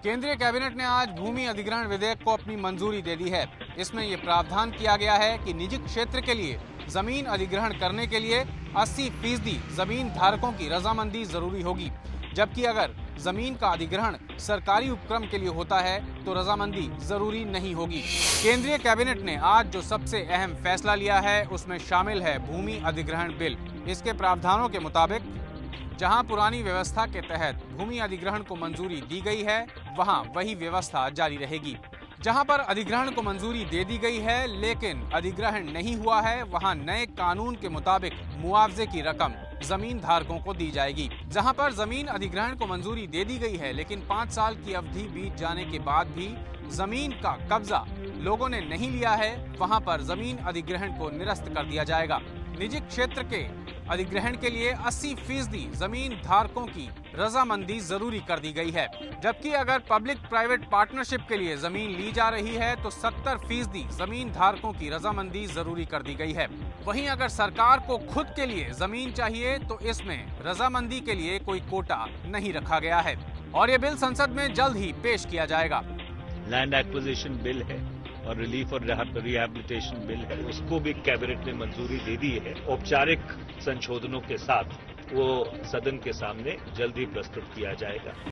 केंद्रीय कैबिनेट ने आज भूमि अधिग्रहण विधेयक को अपनी मंजूरी दे दी है। इसमें यह प्रावधान किया गया है कि निजी क्षेत्र के लिए जमीन अधिग्रहण करने के लिए 80% जमीन धारकों की रजामंदी जरूरी होगी, जबकि अगर जमीन का अधिग्रहण सरकारी उपक्रम के लिए होता है तो रजामंदी जरूरी नहीं होगी। केंद्रीय कैबिनेट ने आज जो सबसे अहम फैसला लिया है उसमें शामिल है भूमि अधिग्रहण बिल। इसके प्रावधानों के मुताबिक जहां पुरानी व्यवस्था के तहत भूमि अधिग्रहण को मंजूरी दी गई है, वहां वही व्यवस्था जारी रहेगी। जहां पर अधिग्रहण को मंजूरी दे दी गई है लेकिन अधिग्रहण नहीं हुआ है, वहां नए कानून के मुताबिक मुआवजे की रकम जमीन धारकों को दी जाएगी। जहां पर जमीन अधिग्रहण को मंजूरी दे दी गई है लेकिन 5 साल की अवधि बीत जाने के बाद भी जमीन का कब्जा लोगों ने नहीं लिया है, वहां पर जमीन अधिग्रहण को निरस्त कर दिया जाएगा। निजी क्षेत्र के अधिग्रहण के लिए 80% जमीन धारकों की रजामंदी जरूरी कर दी गई है, जबकि अगर पब्लिक प्राइवेट पार्टनरशिप के लिए जमीन ली जा रही है तो 70% जमीन धारकों की रजामंदी जरूरी कर दी गई है। वहीं अगर सरकार को खुद के लिए जमीन चाहिए तो इसमें रजामंदी के लिए कोई कोटा नहीं रखा गया है और ये बिल संसद में जल्द ही पेश किया जाएगा। लैंड एक्विजिशन बिल है और रिलीफ और रिहैबिलिटेशन बिल है, उसको भी कैबिनेट ने मंजूरी दे दी है। औपचारिक संशोधनों के साथ वो सदन के सामने जल्द ही प्रस्तुत किया जाएगा।